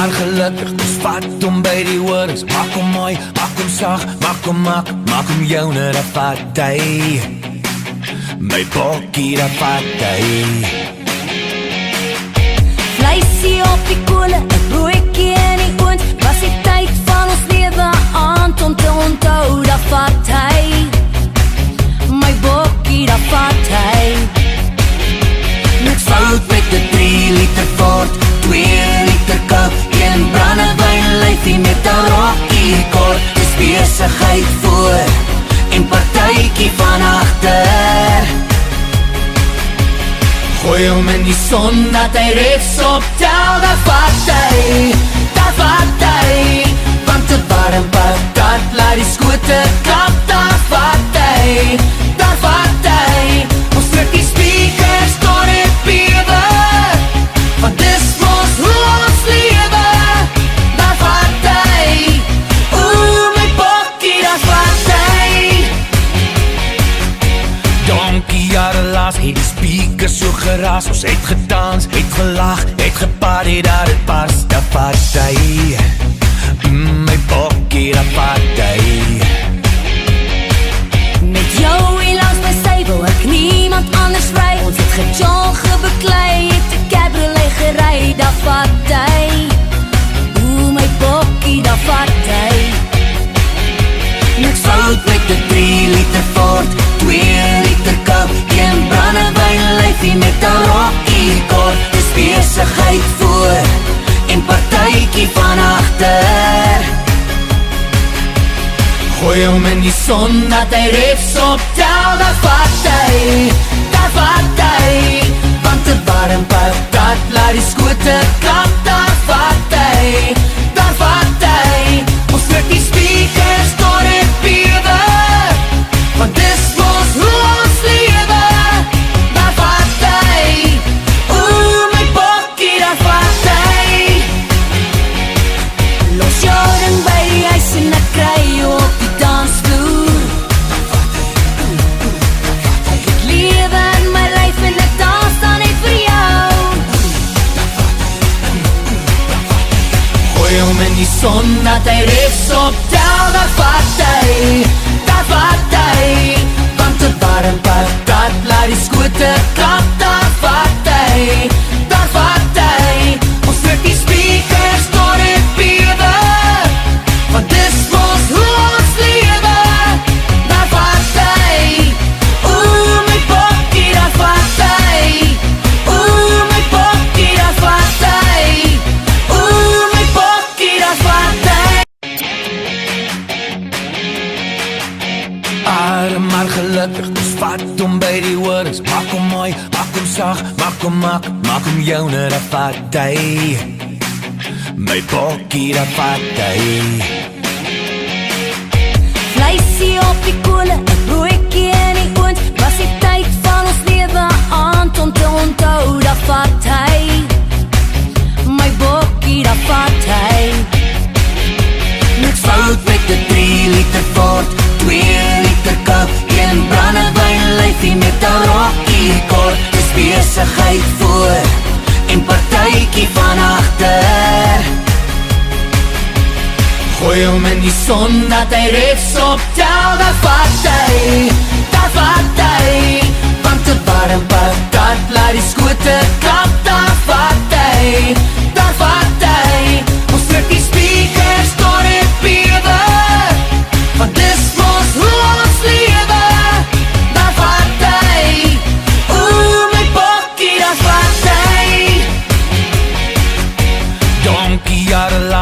maar gelukkig, dus vat hom by die horings. Maak hom mooi, maak hom sag, maak hom joune, dat vat hy. My bokkie, dat vat hy. Vleisie op die kolle, 'n broodjie in die oond. Was die tyd van ons lewe aan om te onthou, dat vat hy. My bokkie, dat vat hy. Niks fout met die 3 liter Ford, 2 liter Coke, 1 brandewyn lyfie met 'n rokkie kort. Dis besigheid voor en partytjie van agter. Gooi hom in die son dat hy rechts optel, dat vat hy, want te warm patat, laat die skote klap, dat vat hy, ons druk die speakers tot het bewe, want dis mos hoe ons lewe, dat vat hy, my bokkie, dat vat hy. Donkie jare laas, het die speakers so geraas, ons het gedans, het gelag, het geparty, dat het pas, dat vat hy, my bokkie, dat vat hy. Met jou hier langs my sy wil ek niemand anders vry. Ons het gejol, gebeklei, het 'n cabriolet gery, dat vat hy, my bokkie, dat vat hy. Niks fout met die 3 liter Ford, 2 liter Coke, 1 brandewyn lyfie met 'n rokkie kort. Dis besigheid voor en partytjie van agter. Gooi hom in die son dat hy rechts optel, dat vat hy, want te warm patat, laat die skote klap, dat vat hy, ons druk die speakers tot het bewe, want dis mos hoe ons lewe, dat vat hy, my bokkie, dat vat hy. Los jou ding by die huis en ek kry jou op die dansvloer. Ek het lewe in my lyf en ek dans dan net vir jou. Gooi hom in die son dat hy rechts optel, dat vat hy, want te warm patat, laat die skote klap, dat vat hy, ons druk die speakers tot het bewe, want dis mos hoe ons lewe, dat vat hy, my bokkie, dat vat hy, my bokkie, dat vat hy, my bokkie, dat vat hy. Arm maar gelukkig, dus vat hom by die horings. Maak hom mooi, maak hom sag, maak hom joune, dat vat hy, my bokkie, dat vat hy. Vleisie op die kolle, 'n broodjie in die oond. Was die tyd van ons lewe aan om te onthou, dat vat hy, my bokkie, dat vat hy. Niks fout met die 3 liter Ford, 2 liter Coke, 1 brandewyn lyfie met 'n rokkie kort. Dis besigheid voor en partytjie van agter. Gooi hom in die son dat hy rechts optel, dat vat hy, want te warm patat, laat die skote